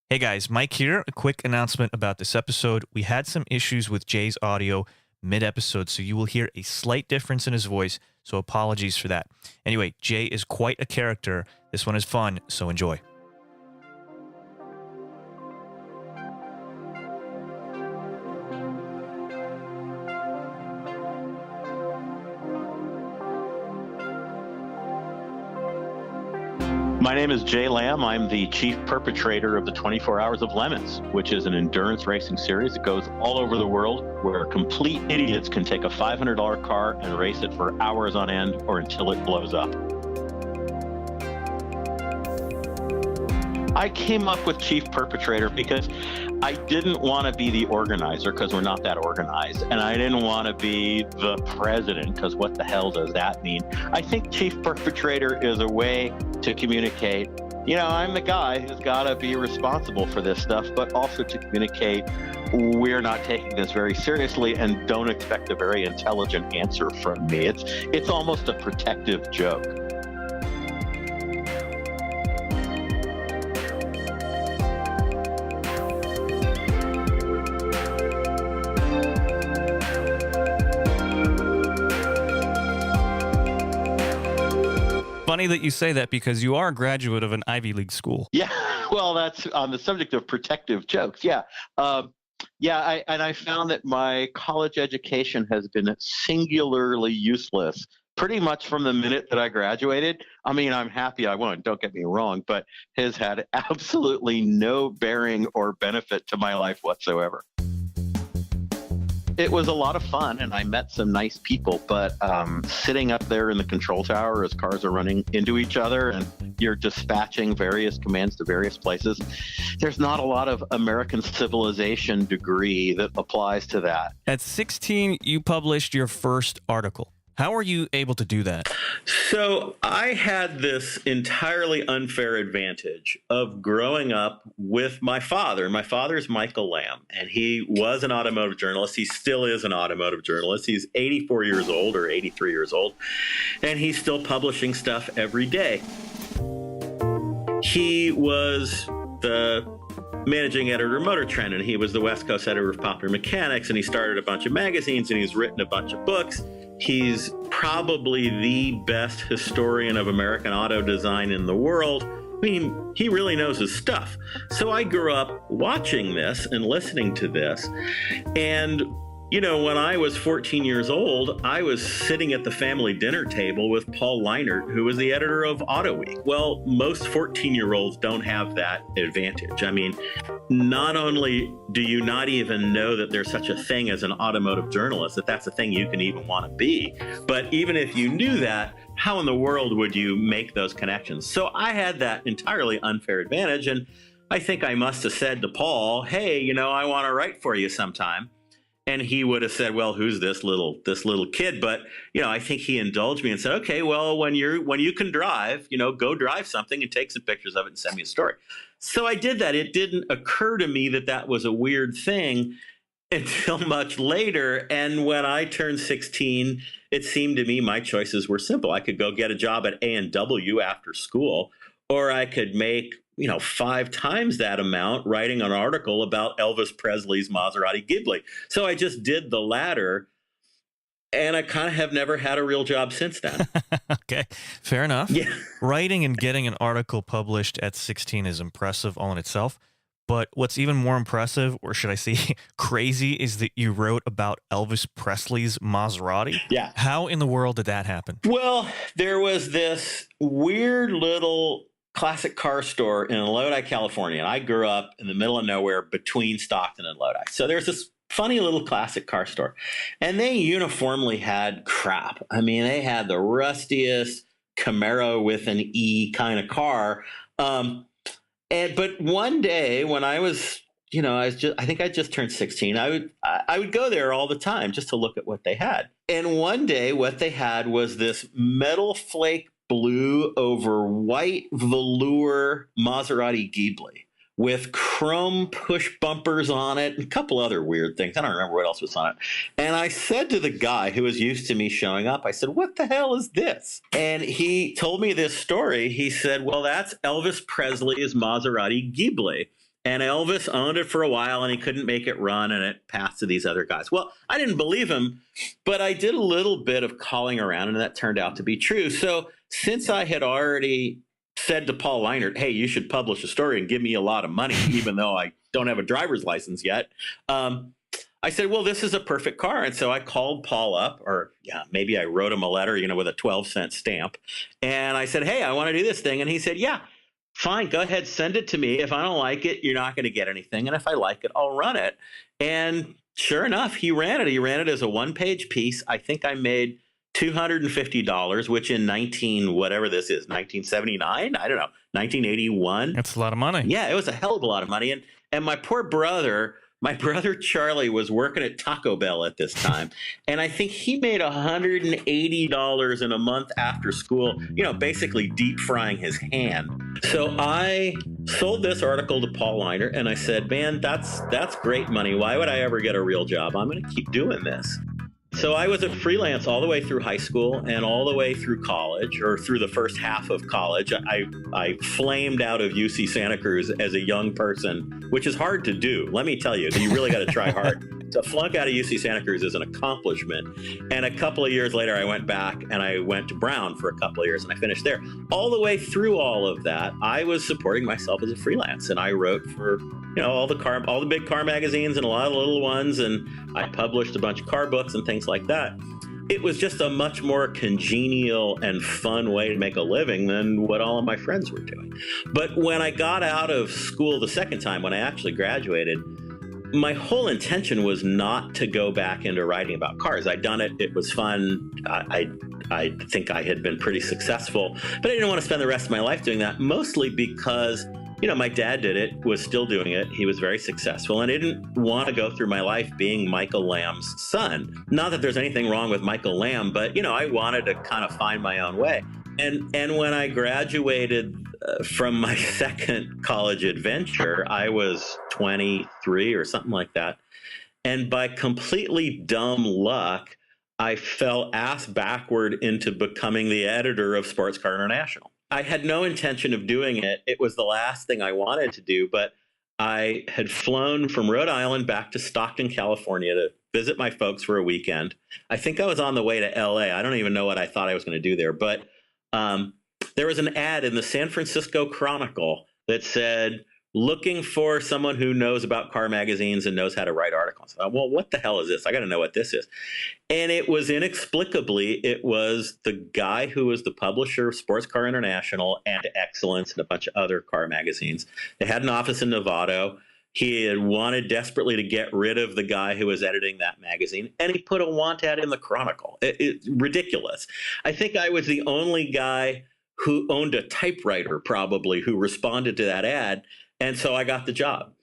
Hey guys, Mike here. A quick announcement about this episode. We had some issues with Jay's audio mid episode, so you will hear a slight difference in his voice, so apologies for that. Anyway, Jay is quite a character. This one is fun, so enjoy. My name is Jay Lamm. I'm the chief perpetrator of the 24 Hours of Lemons, which is an endurance racing series that goes all over the world where complete idiots can take a $500 car and race it for hours on end or until it blows up. I came up with chief perpetrator because I didn't want to be the organizer because we're not that organized. And I didn't want to be the president because what the hell does that mean? I think chief perpetrator is a way to communicate, I'm the guy who's got to be responsible for this stuff, but also to communicate we're not taking this very seriously and don't expect a very intelligent answer from me. It's almost a protective joke. Funny that you say that because you are a graduate of an Ivy League school. Yeah, well, that's on the subject of protective jokes. Yeah. I found that my college education has been singularly useless pretty much from the minute that I graduated. I mean, I'm happy I won, don't get me wrong, but has had absolutely no bearing or benefit to my life whatsoever. It was a lot of fun, and I met some nice people, but sitting up there in the control tower as cars are running into each other and you're dispatching various commands to various places, there's not a lot of American civilization degree that applies to that. At 16, you published your first article. How were you able to do that? So I had this entirely unfair advantage of growing up with my father. My father is Michael Lamm, and he was an automotive journalist. He still is an automotive journalist. He's 84 years old or 83 years old, and he's still publishing stuff every day. He was the managing editor of Motor Trend, and he was the West Coast editor of Popular Mechanics, and he started a bunch of magazines, and he's written a bunch of books. He's probably the best historian of American auto design in the world. I mean, he really knows his stuff. So I grew up watching this and listening to this. And, when I was 14 years old, I was sitting at the family dinner table with Paul Leinert, who was the editor of Auto Week. Well, most 14-year-olds don't have that advantage. I mean, not only do you not even know that there's such a thing as an automotive journalist, that's a thing you can even want to be, but even if you knew that, how in the world would you make those connections? So I had that entirely unfair advantage, and I think I must have said to Paul, hey, I want to write for you sometime. And he would have said, well, who's this little kid? But, I think he indulged me and said, okay, well, when you can drive, go drive something and take some pictures of it and send me a story. So I did that. It didn't occur to me that was a weird thing until much later. And when I turned 16, it seemed to me my choices were simple. I could go get a job at A&W after school, or I could make 5 times that amount writing an article about Elvis Presley's Maserati Ghibli. So I just did the latter, and I kind of have never had a real job since then. Okay, fair enough. Yeah. Writing and getting an article published at 16 is impressive all in itself. But what's even more impressive, or should I say crazy, is that you wrote about Elvis Presley's Maserati. Yeah. How in the world did that happen? Well, there was this weird little classic car store in Lodi, California. And I grew up in the middle of nowhere between Stockton and Lodi. So there's this funny little classic car store. And they uniformly had crap. I mean, they had the rustiest Camaro with an E kind of car. But one day when I was, I think I just turned 16, I would go there all the time just to look at what they had. And one day what they had was this metal flake blue over white velour Maserati Ghibli with chrome push bumpers on it and a couple other weird things. I don't remember what else was on it. And I said to the guy who was used to me showing up, I said, what the hell is this? And he told me this story. He said, well, that's Elvis Presley's Maserati Ghibli. And Elvis owned it for a while, and he couldn't make it run, and it passed to these other guys. Well, I didn't believe him, but I did a little bit of calling around, and that turned out to be true. So since I had already said to Paul Leinart, hey, you should publish a story and give me a lot of money, even though I don't have a driver's license yet, I said, well, this is a perfect car. And so I called Paul up, or maybe I wrote him a letter, with a 12-cent stamp. And I said, hey, I want to do this thing. And he said, yeah, fine, go ahead, send it to me. If I don't like it, you're not going to get anything. And if I like it, I'll run it. And sure enough, he ran it. He ran it as a one-page piece. I think I made $250, which in 1979, I don't know, 1981. That's a lot of money. Yeah, it was a hell of a lot of money. And my poor brother, Charlie, was working at Taco Bell at this time. And I think he made $180 in a month after school, basically deep frying his hand. So I sold this article to Paul Leinart, and I said, man, that's great money. Why would I ever get a real job? I'm going to keep doing this. So I was a freelance all the way through high school and all the way through college, or through the first half of college. I flamed out of UC Santa Cruz as a young person, which is hard to do. Let me tell you, you really got to try hard. To flunk out of UC Santa Cruz is an accomplishment. And a couple of years later, I went back and I went to Brown for a couple of years, and I finished there. All the way through all of that, I was supporting myself as a freelance, and I wrote for all the big car magazines and a lot of the little ones, and I published a bunch of car books and things like that. It was just a much more congenial and fun way to make a living than what all of my friends were doing. But when I got out of school the second time, when I actually graduated, my whole intention was not to go back into writing about cars. I'd done it. It was fun. I think I had been pretty successful, but I didn't want to spend the rest of my life doing that, mostly because my dad did it, was still doing it. He was very successful, and I didn't want to go through my life being Michael Lamb's son. Not that there's anything wrong with Michael Lamm, but, I wanted to kind of find my own way. And when I graduated from my second college adventure, I was 23 or something like that. And by completely dumb luck, I fell ass backward into becoming the editor of Sports Car International. I had no intention of doing it. It was the last thing I wanted to do, but I had flown from Rhode Island back to Stockton, California to visit my folks for a weekend. I think I was on the way to LA. I don't even know what I thought I was going to do there, but there was an ad in the San Francisco Chronicle that said, looking for someone who knows about car magazines and knows how to write articles. I thought, well, what the hell is this? I got to know what this is. And it was it was the guy who was the publisher of Sports Car International and Excellence and a bunch of other car magazines. They had an office in Novato. He had wanted desperately to get rid of the guy who was editing that magazine, and he put a want ad in the Chronicle. It's ridiculous. I think I was the only guy who owned a typewriter, probably, who responded to that ad. And so I got the job.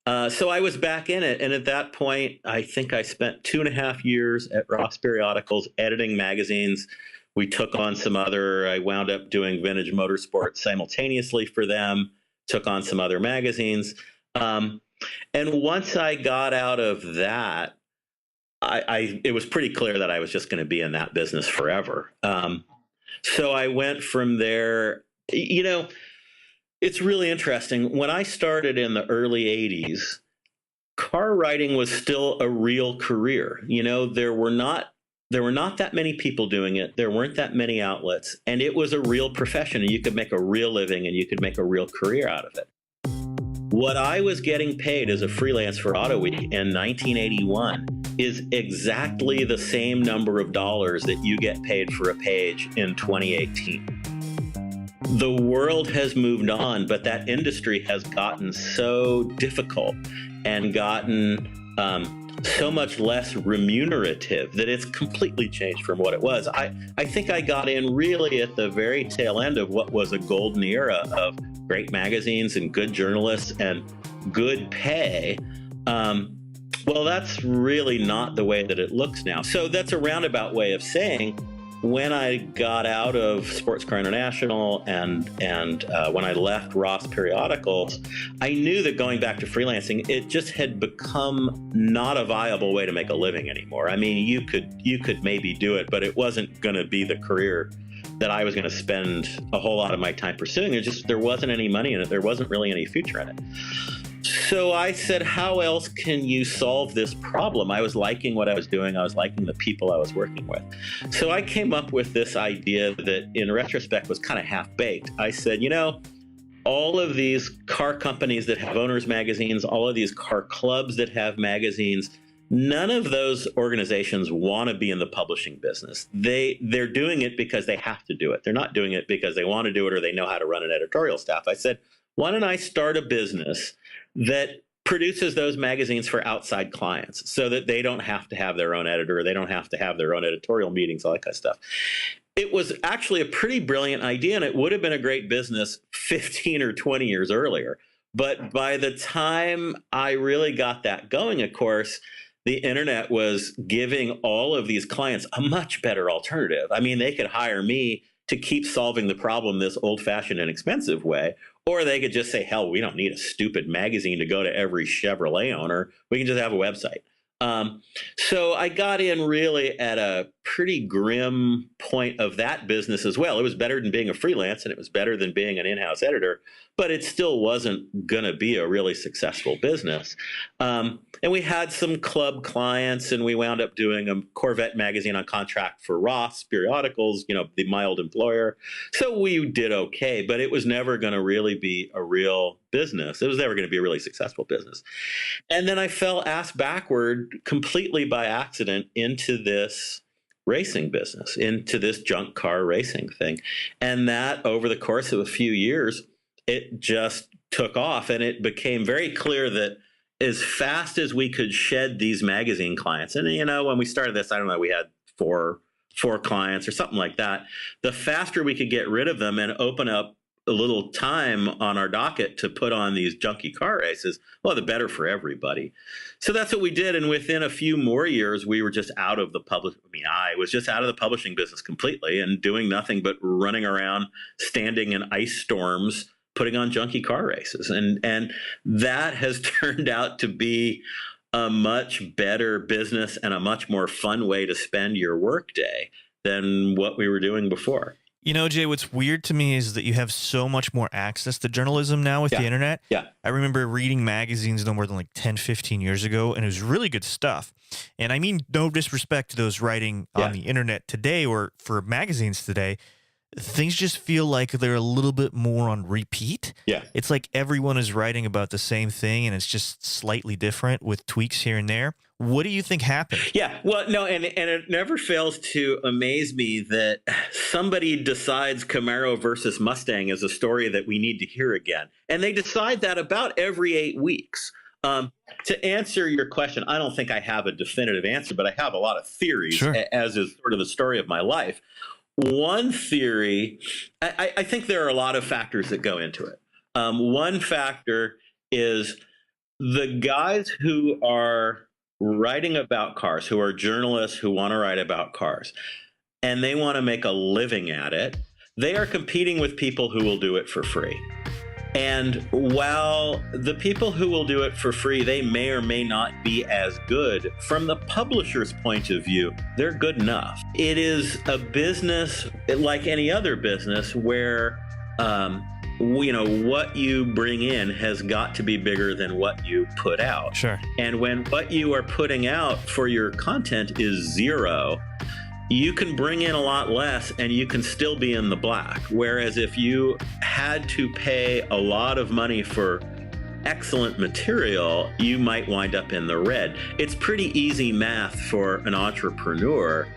So I was back in it. And at that point, I think I spent 2.5 years at Ross Periodicals editing magazines. We took on I wound up doing Vintage Motorsport simultaneously for them, took on some other magazines. And once I got out of that, it was pretty clear that I was just going to be in that business forever. So I went from there. It's really interesting. When I started in the early 80s, car writing was still a real career. There were not that many people doing it. There weren't that many outlets, and it was a real profession, and you could make a real living and you could make a real career out of it. What I was getting paid as a freelance for Auto Week in 1981 is exactly the same number of dollars that you get paid for a page in 2018. The world has moved on, but that industry has gotten so difficult and gotten so much less remunerative that it's completely changed from what it was. I think I got in really at the very tail end of what was a golden era of great magazines and good journalists and good pay. Well, that's really not the way that it looks now. So that's a roundabout way of saying, when I got out of Sports Car International and when I left Ross Periodicals, I knew that going back to freelancing, it just had become not a viable way to make a living anymore. I mean, you could maybe do it, but it wasn't going to be the career that I was going to spend a whole lot of my time pursuing. There wasn't any money in it. There wasn't really any future in it. So I said, how else can you solve this problem? I was liking what I was doing. I was liking the people I was working with. So I came up with this idea that in retrospect was kind of half-baked. I said, all of these car companies that have owners magazines, all of these car clubs that have magazines, none of those organizations want to be in the publishing business. They're doing it because they have to do it. They're not doing it because they want to do it or they know how to run an editorial staff. I said, why don't I start a business that produces those magazines for outside clients so that they don't have to have their own editor, they don't have to have their own editorial meetings, all that kind of stuff. It was actually a pretty brilliant idea, and it would have been a great business 15 or 20 years earlier. But by the time I really got that going, of course, the internet was giving all of these clients a much better alternative. I mean, they could hire me to keep solving the problem this old-fashioned and expensive way, or they could just say, hell, we don't need a stupid magazine to go to every Chevrolet owner. We can just have a website. So I got in really at a pretty grim point of that business as well. It was better than being a freelance, and it was better than being an in-house editor, but it still wasn't going to be a really successful business. And we had some club clients, and we wound up doing a Corvette magazine on contract for Ross periodicals, the mild employer. So we did okay, but it was never going to really be a real business. It was never going to be a really successful business. And then I fell ass backward completely by accident into this racing business, into this junk car racing thing. And that over the course of a few years, it just took off, and it became very clear that as fast as we could shed these magazine clients, and when we started this, I don't know, we had four clients or something like that. The faster we could get rid of them and open up a little time on our docket to put on these junky car races, well, the better for everybody. So that's what we did. And within a few more years, we were just out of the I was just out of the publishing business completely and doing nothing but running around, standing in ice storms, putting on junky car races. And that has turned out to be a much better business and a much more fun way to spend your workday than what we were doing before. Jay, what's weird to me is that you have so much more access to journalism now with the internet. Yeah. I remember reading magazines no more than like 10, 15 years ago, and it was really good stuff. And I mean no disrespect to those writing on the internet today or for magazines today. Things just feel like they're a little bit more on repeat. Yeah. It's like everyone is writing about the same thing, and it's just slightly different with tweaks here and there. What do you think happened? Yeah, well, no, and it never fails to amaze me that somebody decides Camaro versus Mustang is a story that we need to hear again. And they decide that about every 8 weeks. To answer your question, I don't think I have a definitive answer, but I have a lot of theories, Sure. As is sort of the story of my life. One theory, I think there are a lot of factors that go into it. One factor is the guys who are writing about cars, who are journalists who want to write about cars, and they want to make a living at it, they are competing with people who will do it for free. And while the people who will do it for free, they may or may not be as good, from the publisher's point of view, they're good enough. It is a business like any other business where what you bring in has got to be bigger than what you put out. Sure. And when what you are putting out for your content is zero, you can bring in a lot less and you can still be in the black. Whereas if you had to pay a lot of money for excellent material, you might wind up in the red. It's pretty easy math for an entrepreneur.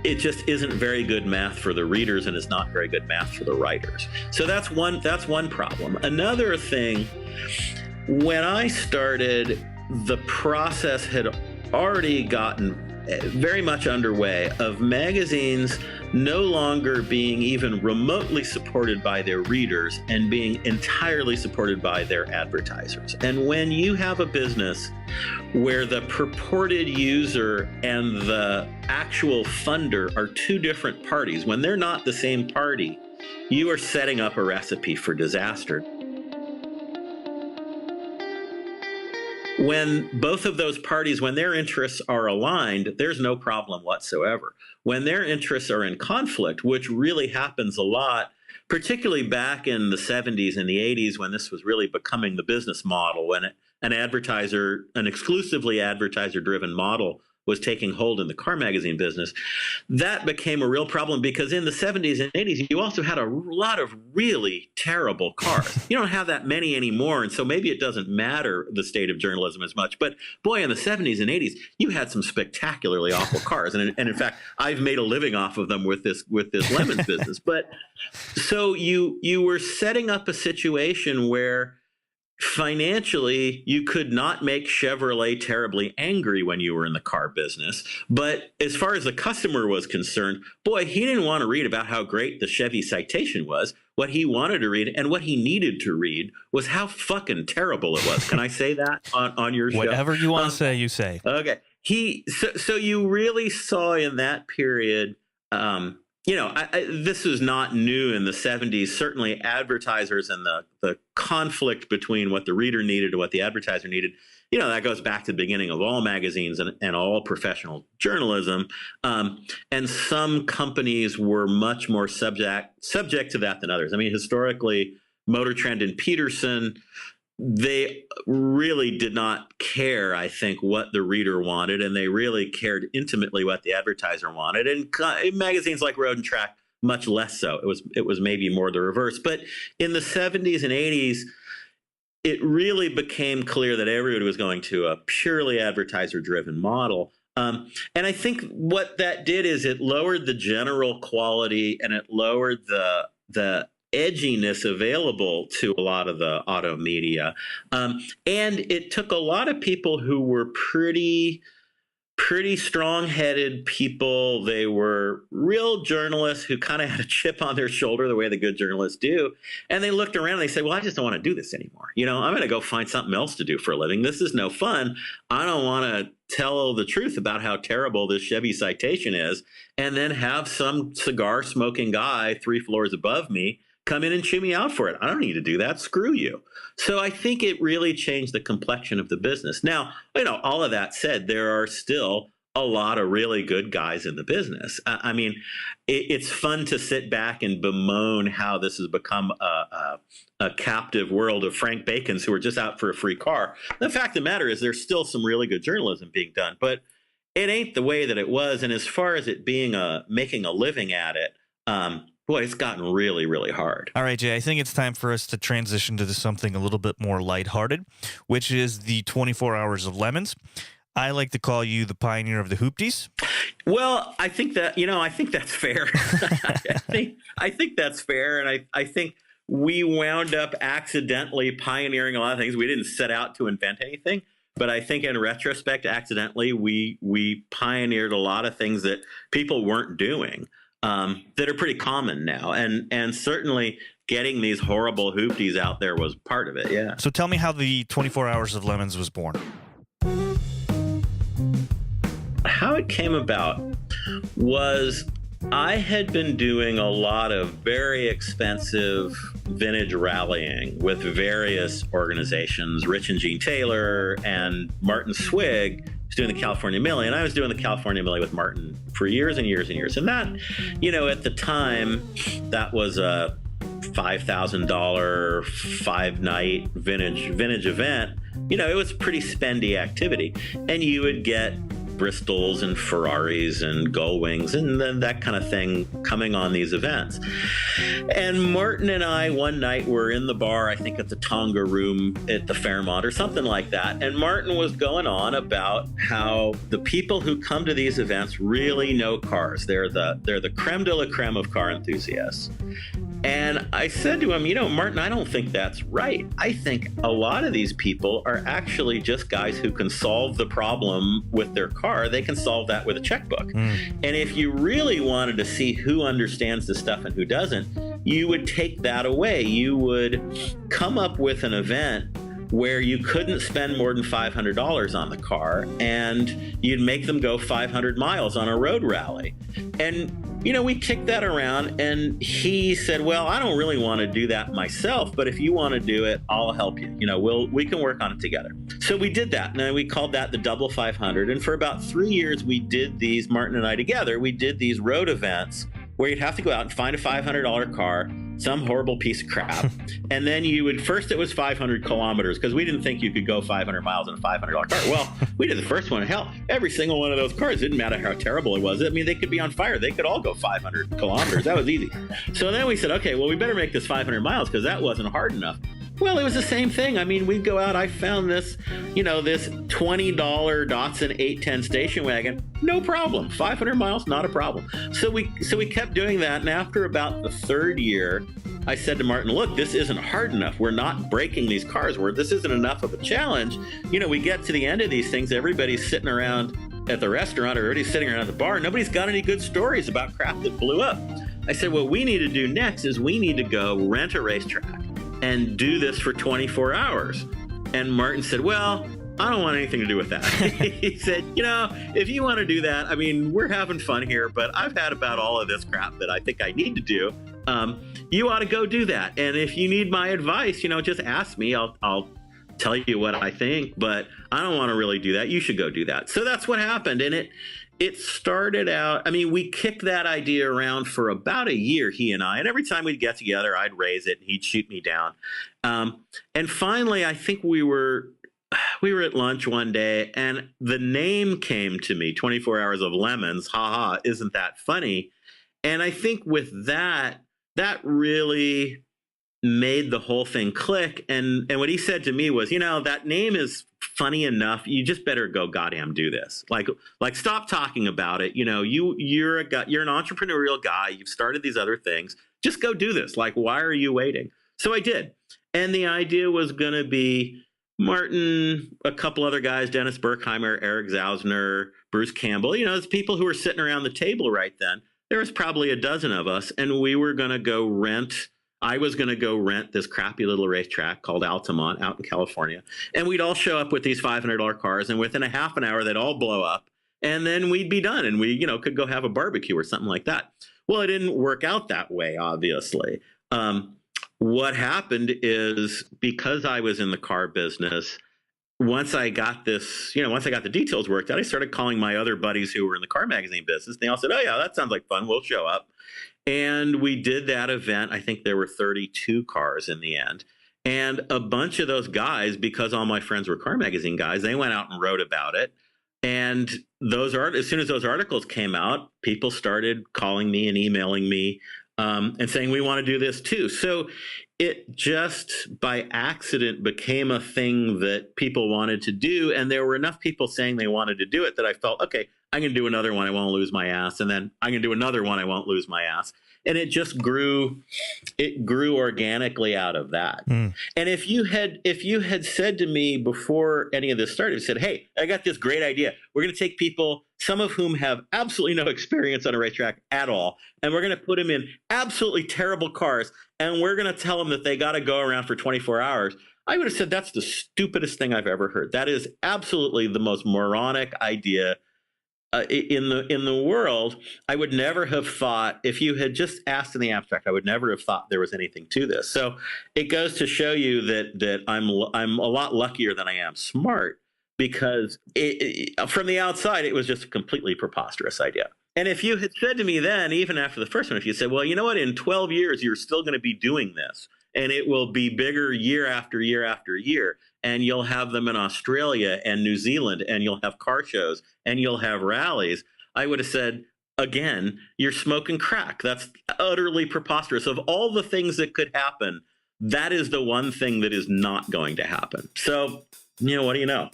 It just isn't very good math for the readers, and it's not very good math for the writers. So that's one problem. Another thing, when I started, the process had already gotten very much underway of magazines no longer being even remotely supported by their readers and being entirely supported by their advertisers. And when you have a business where the purported user and the actual funder are two different parties, when they're not the same party, you are setting up a recipe for disaster. When both of those parties, when their interests are aligned, there's no problem whatsoever. When their interests are in conflict, which really happens a lot, particularly back in the 70s and the 80s when this was really becoming the business model, and an exclusively advertiser-driven model was taking hold in the car magazine business, that became a real problem because in the 70s and 80s, you also had a lot of really terrible cars. You don't have that many anymore, and so maybe it doesn't matter the state of journalism as much. But boy, in the 70s and 80s, you had some spectacularly awful cars, and in fact, I've made a living off of them with this lemons business. But so you were setting up a situation where financially, you could not make Chevrolet terribly angry when you were in the car business. But as far as the customer was concerned, boy, he didn't want to read about how great the Chevy Citation was. What he wanted to read and what he needed to read was how fucking terrible it was. Can I say that on your show? Whatever you want to say, you say. Okay. So you really saw in that period, this was not new in the 70s. Certainly advertisers and the conflict between what the reader needed and what the advertiser needed, that goes back to the beginning of all magazines and all professional journalism. And some companies were much more subject to that than others. I mean, historically, Motor Trend and Peterson, they really did not care, I think, what the reader wanted, and they really cared intimately what the advertiser wanted. And magazines like Road and Track, much less so. It was maybe more the reverse. But in the 70s and 80s, it really became clear that everybody was going to a purely advertiser-driven model. And I think what that did is it lowered the general quality and it lowered the edginess available to a lot of the auto media. And it took a lot of people who were pretty strong-headed people. They were real journalists who kind of had a chip on their shoulder the way the good journalists do. And they looked around and they said, well, I just don't want to do this anymore. I'm going to go find something else to do for a living. This is no fun. I don't want to tell the truth about how terrible this Chevy Citation is and then have some cigar-smoking guy 3 floors above me come in and chew me out for it. I don't need to do that. Screw you. So I think it really changed the complexion of the business. Now, all of that said, there are still a lot of really good guys in the business. I mean, it's fun to sit back and bemoan how this has become a captive world of Frank Bacons who are just out for a free car. The fact of the matter is there's still some really good journalism being done, but it ain't the way that it was. And as far as it being making a living at it, boy, it's gotten really, really hard. All right, Jay, I think it's time for us to transition to something a little bit more lighthearted, which is the 24 Hours of Lemons. I like to call you the pioneer of the hoopties. Well, I think that, I think that's fair. I think that's fair. And I think we wound up accidentally pioneering a lot of things. We didn't set out to invent anything. But I think in retrospect, accidentally, we pioneered a lot of things that people weren't doing. That are pretty common now. And certainly getting these horrible hoopties out there was part of it, yeah. So tell me how the 24 Hours of Lemons was born. How it came about was I had been doing a lot of very expensive vintage rallying with various organizations, Rich and Gene Taylor and Martin Swig was doing the California Millie, and I was doing the California Millie with Martin for years and years and years. And that, at the time, that was a $5,000 5-night vintage event. It was a pretty spendy activity, and you would get Bristols and Ferraris and Gullwings and then that kind of thing coming on these events. And Martin and I one night were in the bar, I think at the Tonga Room at the Fairmont or something like that. And Martin was going on about how the people who come to these events really know cars. They're the creme de la creme of car enthusiasts. And I said to him, Martin, I don't think that's right. I think a lot of these people are actually just guys who can solve the problem with their car. They can solve that with a checkbook. And if you really wanted to see who understands the stuff and who doesn't, you would take that away. You would come up with an event where you couldn't spend more than $500 on the car, and you'd make them go 500 miles on a road rally. And we kicked that around, and he said, well, I don't really want to do that myself, but if you want to do it, I'll help you. We can work on it together. So we did that, and then we called that the Double 500. And for about 3 years, we did these, Martin and I together, we did these road events where you'd have to go out and find a $500 car, some horrible piece of crap. And then you would, first it was 500 kilometers because we didn't think you could go 500 miles in a $500 car. Well, we did the first one. Hell, every single one of those cars, didn't matter how terrible it was. I mean, they could be on fire. They could all go 500 kilometers. That was easy. So then we said, okay, well, we better make this 500 miles because that wasn't hard enough. Well, it was the same thing. I mean, we'd go out. I found this, this $20 Datsun 810 station wagon. No problem. 500 miles, not a problem. So we kept doing that. And after about the third year, I said to Martin, look, this isn't hard enough. We're not breaking these cars. This isn't enough of a challenge. We get to the end of these things. Everybody's sitting around at the restaurant or everybody's sitting around at the bar. Nobody's got any good stories about crap that blew up. I said, what we need to do next is we need to go rent a racetrack and do this for 24 hours. And Martin said, well, I don't want anything to do with that. He said, if you want to do that, I mean, we're having fun here, but I've had about all of this crap that I think I need to do. You ought to go do that. And if you need my advice, just ask me. I'll tell you what I think, but I don't want to really do that. You should go do that. So that's what happened. And it started out, I mean, we kicked that idea around for about a year, he and I. And every time we'd get together, I'd raise it and he'd shoot me down. And finally, I think we were at lunch one day and the name came to me, 24 Hours of Lemons. Ha ha, isn't that funny? And I think with that really made the whole thing click. And what he said to me was, that name is funny enough. You just better go goddamn do this. Like stop talking about it. You're an entrepreneurial guy. You've started these other things. Just go do this. Like, why are you waiting? So I did. And the idea was going to be Martin, a couple other guys, Dennis Berkheimer, Eric Zausner, Bruce Campbell, it's people who were sitting around the table right then. There was probably a dozen of us, and we were going to go I was going to go rent this crappy little racetrack called Altamont out in California. And we'd all show up with these $500 cars, and within a half an hour, they'd all blow up. And then we'd be done, and we, could go have a barbecue or something like that. Well, it didn't work out that way, obviously. What happened is because I was in the car business, once I got the details worked out, I started calling my other buddies who were in the car magazine business. They all said, oh, yeah, that sounds like fun. We'll show up. And we did that event. I think there were 32 cars in the end. And a bunch of those guys, because all my friends were car magazine guys, they went out and wrote about it. And as soon as those articles came out, people started calling me and emailing me and saying, we want to do this too. So it just by accident became a thing that people wanted to do. And there were enough people saying they wanted to do it that I felt, okay, I'm going to do another one. I won't lose my ass. And then I'm going to do another one. I won't lose my ass. And it just grew. It grew organically out of that. And if you had said to me before any of this started, said, hey, I got this great idea. We're going to take people, some of whom have absolutely no experience on a racetrack at all, and we're going to put them in absolutely terrible cars, and we're going to tell them that they got to go around for 24 hours. I would have said that's the stupidest thing I've ever heard. That is absolutely the most moronic idea in the world. I would never have thought, if you had just asked in the abstract, I would never have thought there was anything to this. So it goes to show you that I'm a lot luckier than I am smart, because from the outside, it was just a completely preposterous idea. And if you had said to me then, even after the first one, if you said, well, you know what, in 12 years, you're still going to be doing this, and it will be bigger year after year after year, and you'll have them in Australia and New Zealand, and you'll have car shows, and you'll have rallies, I would have said, again, you're smoking crack. That's utterly preposterous. Of all the things that could happen, that is the one thing that is not going to happen. So, what do you know?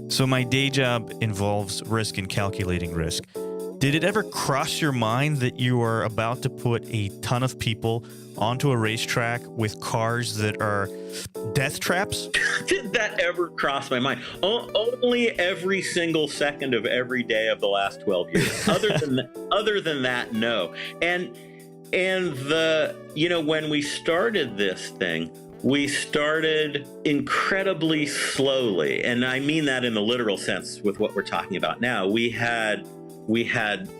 So my day job involves risk and calculating risk. Did it ever cross your mind that you are about to put a ton of people onto a racetrack with cars that are death traps? Did that ever cross my mind? Only every single second of every day of the last 12 years. Other than that, no. And when we started this thing, we started incredibly slowly, and I mean that in the literal sense with what we're talking about now. We had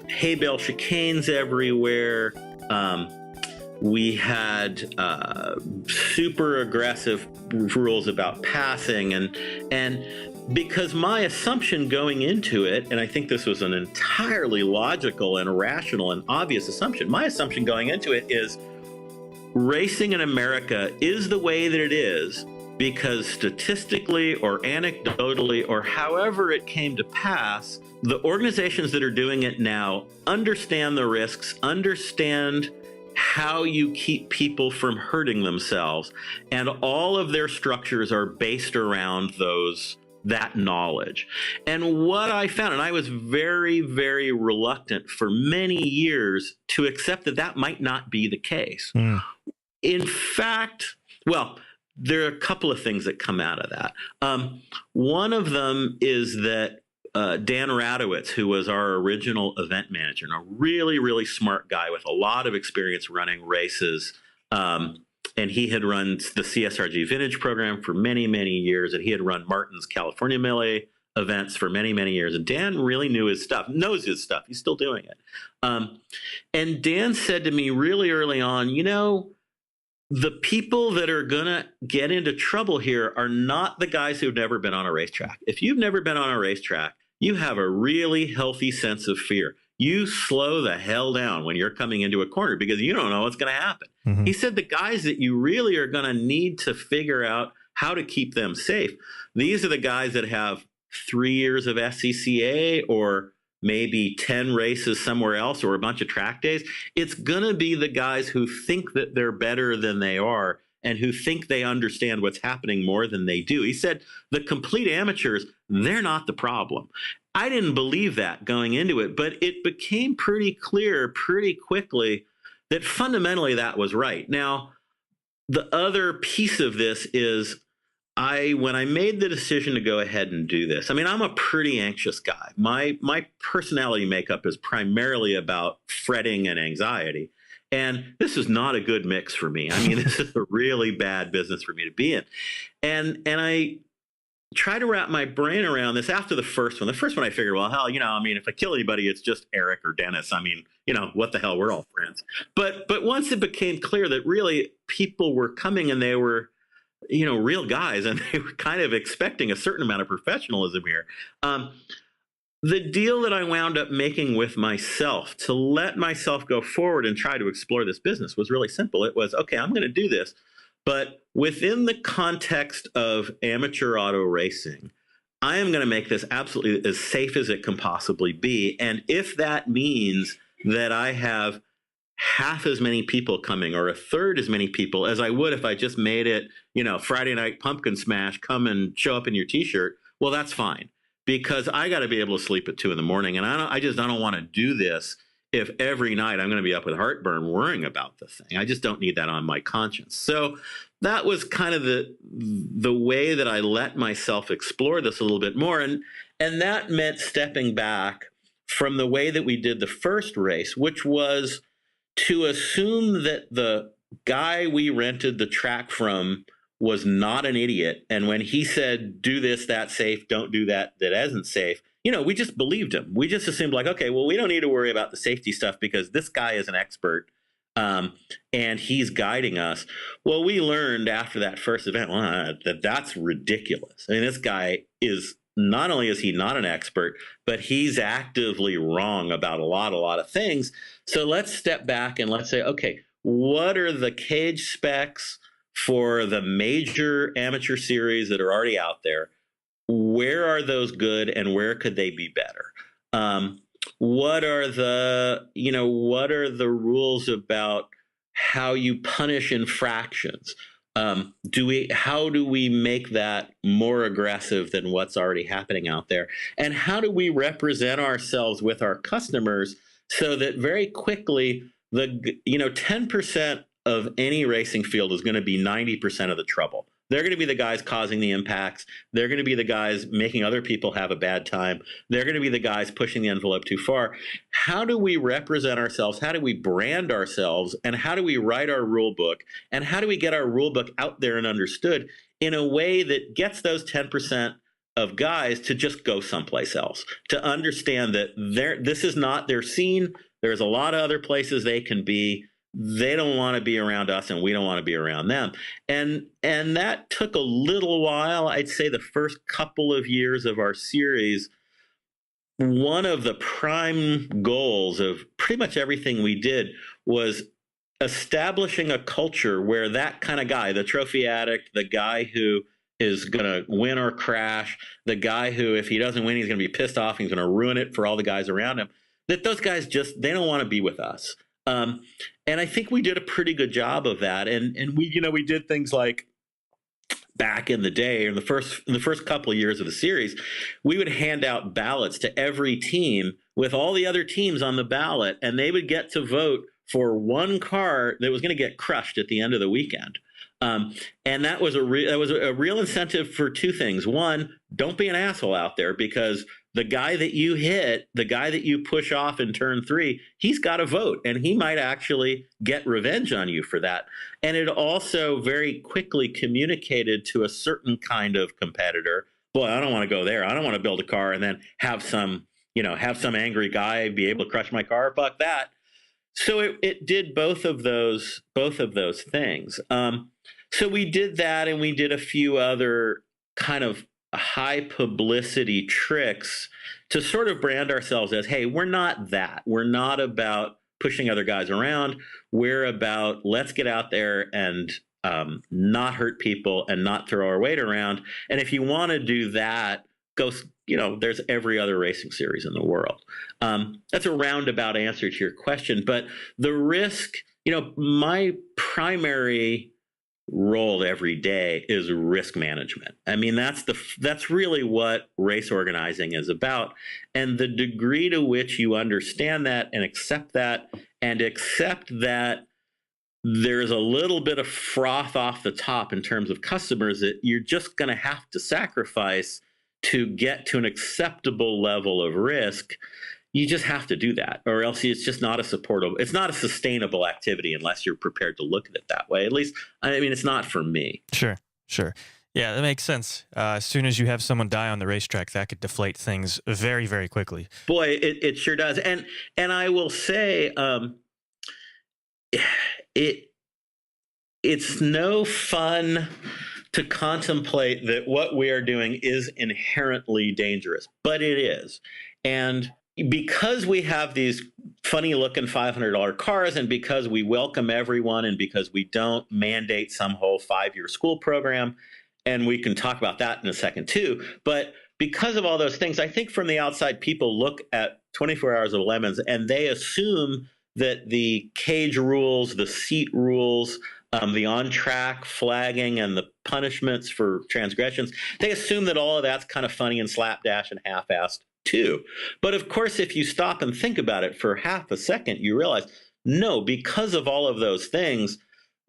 hay bale chicanes everywhere. We had super aggressive rules about passing, and because my assumption going into it, and I think this was an entirely logical and rational and obvious assumption, my assumption going into it is racing in America is the way that it is because statistically or anecdotally or however it came to pass, the organizations that are doing it now understand the risks, understand how you keep people from hurting themselves, and all of their structures are based around that knowledge. And what I found, and I was very, very reluctant for many years to accept that might not be the case. In fact, well, there are a couple of things that come out of that. One of them is that Dan Radowitz, who was our original event manager, and a really, really smart guy with a lot of experience running races, and he had run the CSRG Vintage program for many, many years, and he had run Martin's California Melee events for many, many years. And Dan really knows his stuff. He's still doing it. And Dan said to me really early on, the people that are going to get into trouble here are not the guys who've never been on a racetrack. If you've never been on a racetrack, you have a really healthy sense of fear. You slow the hell down when you're coming into a corner because you don't know what's going to happen. He said the guys that you really are going to need to figure out how to keep them safe, these are the guys that have 3 years of SCCA or maybe 10 races somewhere else or a bunch of track days. It's going to be the guys who think that they're better than they are and who think they understand what's happening more than they do. He said the complete amateurs, they're not the problem. I didn't believe that going into it, but it became pretty clear pretty quickly that fundamentally that was right. Now, the other piece of this is when I made the decision to go ahead and do this, I mean, I'm a pretty anxious guy. My personality makeup is primarily about fretting and anxiety. And this is not a good mix for me. I mean, this is a really bad business for me to be in. And I try to wrap my brain around this after the first one. The first one I figured, well, hell, I mean, if I kill anybody, it's just Eric or Dennis. I mean, what the hell, we're all friends. But once it became clear that really people were coming and they were, real guys, and they were kind of expecting a certain amount of professionalism here. The deal that I wound up making with myself to let myself go forward and try to explore this business was really simple. It was, okay, I'm going to do this, but within the context of amateur auto racing, I am going to make this absolutely as safe as it can possibly be. And if that means that I have half as many people coming or a third as many people as I would if I just made it, Friday night pumpkin smash, come and show up in your t-shirt, well, that's fine, because I got to be able to sleep at 2 a.m. And I don't want to do this if every night I'm going to be up with heartburn worrying about the thing. I just don't need that on my conscience. So that was kind of the way that I let myself explore this a little bit more. And that meant stepping back from the way that we did the first race, which was to assume that the guy we rented the track from was not an idiot. And when he said, do this, that's safe, don't do that, that isn't safe, we just believed him. We just assumed like, okay, well, we don't need to worry about the safety stuff because this guy is an expert and he's guiding us. Well, we learned after that first event that that's ridiculous. I mean, this guy is, not only is he not an expert, but he's actively wrong about a lot of things. So let's step back and let's say, okay, what are the cage specs for the major amateur series that are already out there? Where are those good and where could they be better? What are the rules about how you punish infractions? How do we make that more aggressive than what's already happening out there? And how do we represent ourselves with our customers so that very quickly 10% of any racing field is going to be 90% of the trouble. They're going to be the guys causing the impacts. They're going to be the guys making other people have a bad time. They're going to be the guys pushing the envelope too far. How do we represent ourselves? How do we brand ourselves? And how do we write our rule book? And how do we get our rule book out there and understood in a way that gets those 10% of guys to just go someplace else, to understand that this is not their scene. There's a lot of other places they can be. they don't want to be around us and we don't want to be around them. And that took a little while. I'd say the first couple of years of our series, one of the prime goals of pretty much everything we did was establishing a culture where that kind of guy, the trophy addict, the guy who is going to win or crash, the guy who, if he doesn't win, he's going to be pissed off, he's going to ruin it for all the guys around him, that those guys just, they don't want to be with us. And I think we did a pretty good job of that. And we did things like, back in the day, in the first couple of years of the series, we would hand out ballots to every team with all the other teams on the ballot, and they would get to vote for one car that was going to get crushed at the end of the weekend. And that was a real incentive for two things. One, don't be an asshole out there, because the guy that you hit, the guy that you push off in turn 3, he's got a vote, and he might actually get revenge on you for that. And it also very quickly communicated to a certain kind of competitor, boy, I don't want to go there. I don't want to build a car and then have some angry guy be able to crush my car. Fuck that. So it did both of those things. So we did that, and we did a few other kind of high publicity tricks to sort of brand ourselves as, hey, we're not that. We're not about pushing other guys around. We're about, let's get out there and not hurt people and not throw our weight around. And if you want to do that, go, there's every other racing series in the world. That's a roundabout answer to your question. But the risk, my primary role every day is risk management. I mean, that's really what race organizing is about. And the degree to which you understand that and accept that there's a little bit of froth off the top in terms of customers that you're just going to have to sacrifice to get to an acceptable level of risk. You just have to do that, or else it's just not it's not a sustainable activity unless you're prepared to look at it that way. At least, I mean, it's not for me. Sure. Yeah, that makes sense. As soon as you have someone die on the racetrack, that could deflate things very, very quickly. Boy, it sure does. And I will say, it's no fun to contemplate that what we are doing is inherently dangerous, but it is. And because we have these funny looking $500 cars, and because we welcome everyone, and because we don't mandate some whole 5-year school program, and we can talk about that in a second too, but because of all those things, I think from the outside, people look at 24 Hours of Lemons and they assume that the cage rules, the seat rules, the on-track flagging, and the punishments for transgressions, they assume that all of that's kind of funny and slapdash and half-assed too. But of course, if you stop and think about it for half a second, you realize, no, because of all of those things,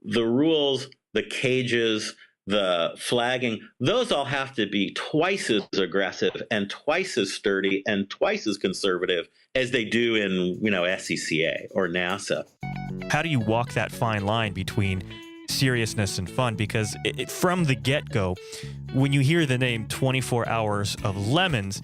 the rules, the cages, the flagging, those all have to be twice as aggressive and twice as sturdy and twice as conservative as they do in, SCCA or NASA. How do you walk that fine line between seriousness and fun? Because from the get-go, when you hear the name 24 Hours of Lemons,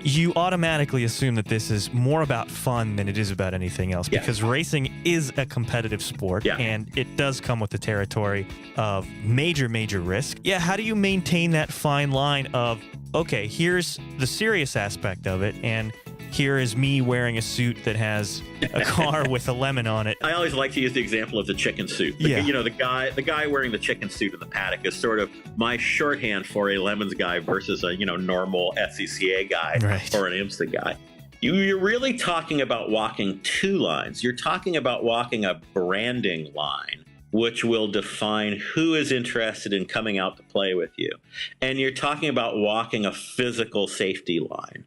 you automatically assume that this is more about fun than it is about anything else, because racing is a competitive sport, and it does come with the territory of major, major risk. Yeah, how do you maintain that fine line of, okay, here's the serious aspect of it, and here is me wearing a suit that has a car with a lemon on it? I always like to use the example of the chicken suit. The guy wearing the chicken suit in the paddock is sort of my shorthand for a Lemons guy versus a normal SCCA guy or an IMSA guy. You're really talking about walking two lines. You're talking about walking a branding line, which will define who is interested in coming out to play with you. And you're talking about walking a physical safety line.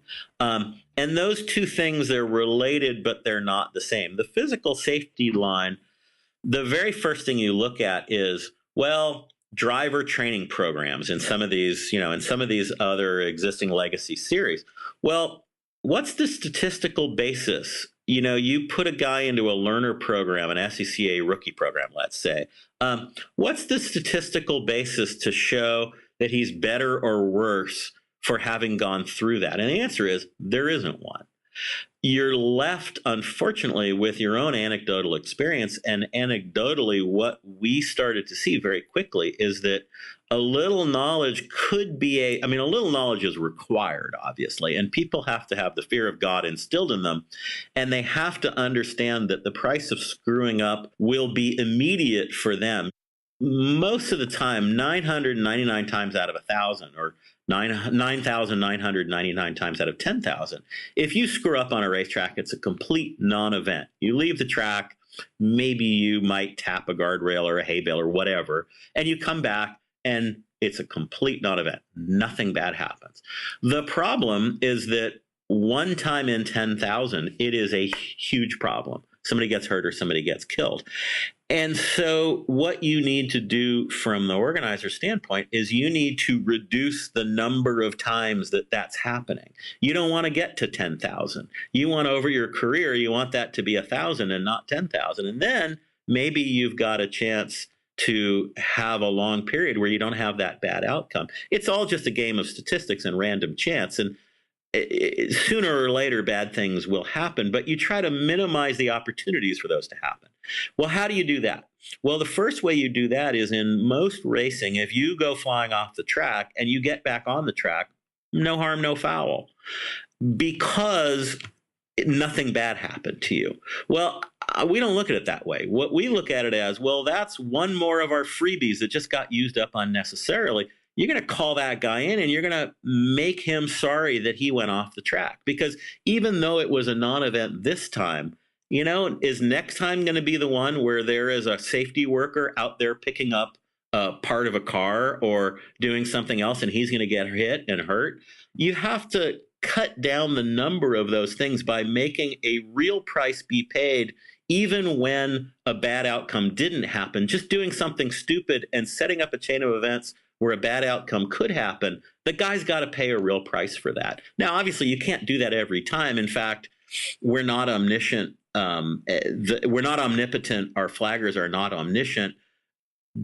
And those two things, they're related, but they're not the same. The physical safety line, the very first thing you look at is, driver training programs in some of these, in some of these other existing legacy series. Well, what's the statistical basis? You put a guy into a learner program, an SCCA rookie program, let's say. What's the statistical basis to show that he's better or worse for having gone through that? And the answer is there isn't one. you're left, unfortunately, with your own anecdotal experience. And anecdotally, what we started to see very quickly is that a little knowledge could be a little knowledge is required, obviously, and people have to have the fear of God instilled in them. And they have to understand that the price of screwing up will be immediate for them. Most of the time, 999 times out of 1,000, or 9,999 times out of 10,000, if you screw up on a racetrack, it's a complete non-event. You leave the track, maybe you might tap a guardrail or a hay bale or whatever, and you come back and it's a complete non-event. Nothing bad happens. The problem is that one time in 10,000, it is a huge problem. Somebody gets hurt or somebody gets killed. And so what you need to do from the organizer standpoint is you need to reduce the number of times that that's happening. You don't want to get to 10,000. You want, over your career, you want that to be 1,000 and not 10,000. And then maybe you've got a chance to have a long period where you don't have that bad outcome. It's all just a game of statistics and random chance. And sooner or later, bad things will happen, but you try to minimize the opportunities for those to happen. Well, how do you do that? Well, the first way you do that is, in most racing, if you go flying off the track and you get back on the track, no harm, no foul, because nothing bad happened to you. Well, we don't look at it that way. What we look at it as, well, that's one more of our freebies that just got used up unnecessarily. You're going to call that guy in and you're going to make him sorry that he went off the track, because even though it was a non-event this time, is next time going to be the one where there is a safety worker out there picking up part of a car or doing something else and he's going to get hit and hurt? You have to cut down the number of those things by making a real price be paid, even when a bad outcome didn't happen. Just doing something stupid and setting up a chain of events where a bad outcome could happen, the guy's got to pay a real price for that. Now, obviously, you can't do that every time. In fact, we're not omniscient. We're not omnipotent. Our flaggers are not omniscient.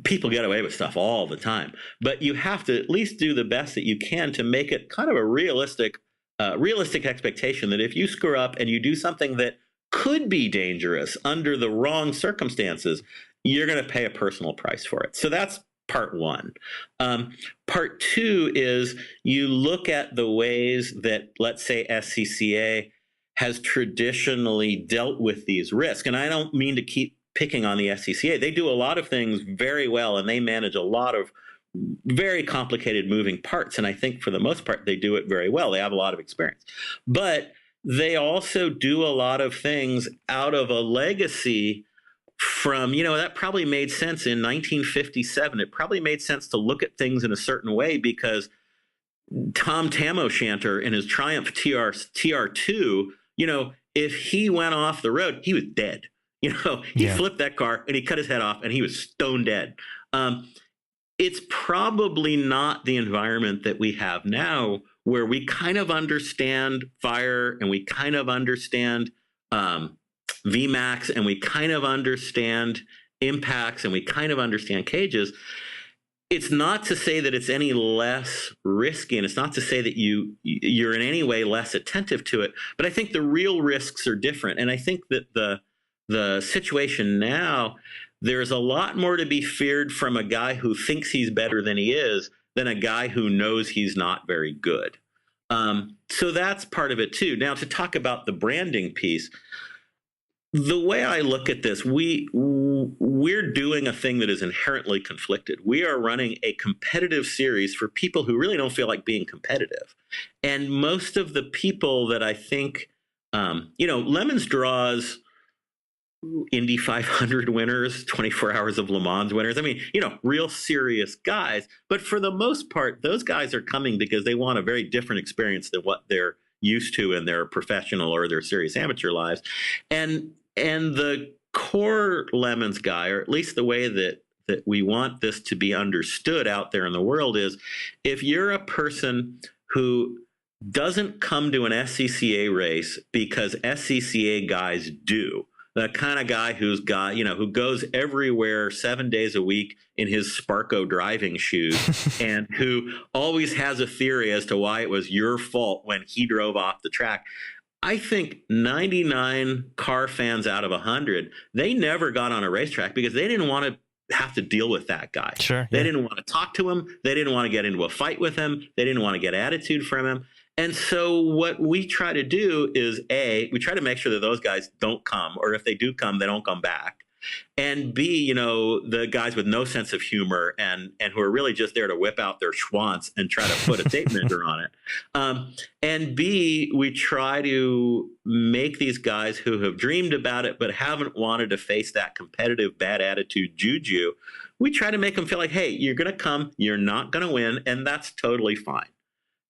People get away with stuff all the time. But you have to at least do the best that you can to make it kind of a realistic expectation that if you screw up and you do something that could be dangerous under the wrong circumstances, you're going to pay a personal price for it. So that's part one. Part two is you look at the ways that, let's say, SCCA has traditionally dealt with these risks. And I don't mean to keep picking on the SCCA. They do a lot of things very well, and they manage a lot of very complicated moving parts. And I think for the most part, they do it very well. They have a lot of experience. But they also do a lot of things out of a legacy from, that probably made sense in 1957. It probably made sense to look at things in a certain way because Tom Tam O'Shanter in his Triumph TR2, if he went off the road, he was dead. He flipped that car and he cut his head off and he was stone dead. It's probably not the environment that we have now, where we kind of understand fire and we kind of understand VMAX and we kind of understand impacts and we kind of understand cages. It's not to say that it's any less risky, and it's not to say that you're in any way less attentive to it, but I think the real risks are different. And I think that the situation now, there's a lot more to be feared from a guy who thinks he's better than he is than a guy who knows he's not very good. So that's part of it too. Now, to talk about the branding piece, the way I look at this, we're doing a thing that is inherently conflicted. We are running a competitive series for people who really don't feel like being competitive. And most of the people that I think, Lemons draws Indy 500 winners, 24 Hours of Le Mans winners. I mean, real serious guys. But for the most part, those guys are coming because they want a very different experience than what they're used to in their professional or their serious amateur lives. And the core Lemons guy, or at least the way that we want this to be understood out there in the world, is if you're a person who doesn't come to an SCCA race because SCCA guys do, the kind of guy who goes everywhere 7 days a week in his Sparco driving shoes and who always has a theory as to why it was your fault when he drove off the track, I think 99 car fans out of 100, they never got on a racetrack because they didn't want to have to deal with that guy. Sure. They Yeah. didn't want to talk to him. They didn't want to get into a fight with him. They didn't want to get attitude from him. And so what we try to do is, A, we try to make sure that those guys don't come, or if they do come, they don't come back. And B, the guys with no sense of humor and who are really just there to whip out their schwants and try to put a tape measure on it. And B, we try to make these guys who have dreamed about it but haven't wanted to face that competitive bad attitude juju, we try to make them feel like, hey, you're going to come, you're not going to win, and that's totally fine.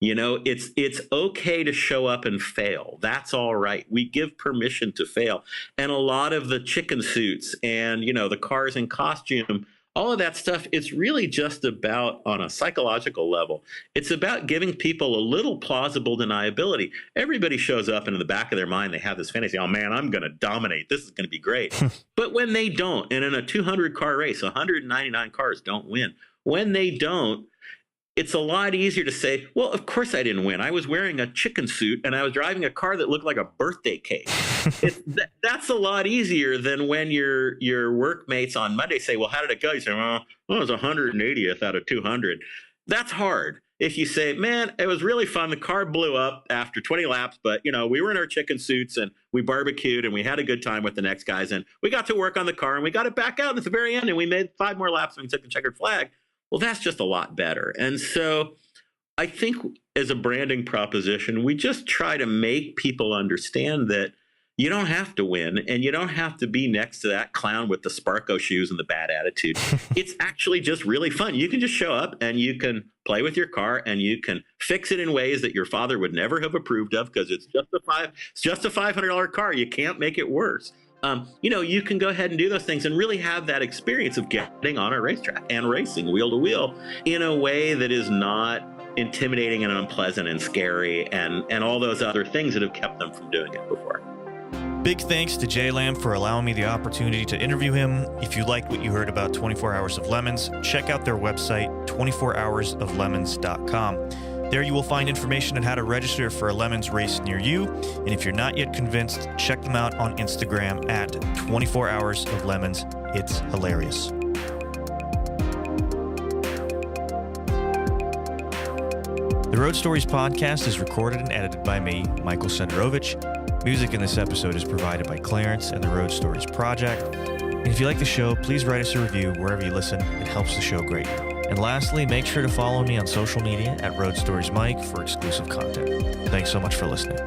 It's okay to show up and fail. That's all right. We give permission to fail. And a lot of the chicken suits and, the cars in costume, all of that stuff, it's really just about, on a psychological level, it's about giving people a little plausible deniability. Everybody shows up and in the back of their mind, they have this fantasy, oh man, I'm going to dominate. This is going to be great. But when they don't, and in a 200 car race, 199 cars don't win. When they don't, it's a lot easier to say, well, of course I didn't win. I was wearing a chicken suit and I was driving a car that looked like a birthday cake. That's a lot easier than when your workmates on Monday say, well, how did it go? You say, well, it was 180th out of 200. That's hard. If you say, man, it was really fun. The car blew up after 20 laps, but, we were in our chicken suits and we barbecued and we had a good time with the next guys. And we got to work on the car and we got it back out at the very end and we made 5 more laps and we took the checkered flag. Well, that's just a lot better. And so I think as a branding proposition, we just try to make people understand that you don't have to win and you don't have to be next to that clown with the Sparko shoes and the bad attitude. It's actually just really fun. You can just show up and you can play with your car and you can fix it in ways that your father would never have approved of because it's just a $500 car. You can't make it worse. You can go ahead and do those things and really have that experience of getting on a racetrack and racing wheel to wheel in a way that is not intimidating and unpleasant and scary and all those other things that have kept them from doing it before. Big thanks to Jay Lamm for allowing me the opportunity to interview him. If you liked what you heard about 24 Hours of Lemons, check out their website, 24hoursoflemons.com. There you will find information on how to register for a Lemons race near you. And if you're not yet convinced, check them out on Instagram at 24 Hours of Lemons. It's hilarious. The Road Stories podcast is recorded and edited by me, Michael Senderovich. Music in this episode is provided by Clarence and the Road Stories Project. And if you like the show, please write us a review wherever you listen. It helps the show greatly. And lastly, make sure to follow me on social media at Road Stories Mike for exclusive content. Thanks so much for listening.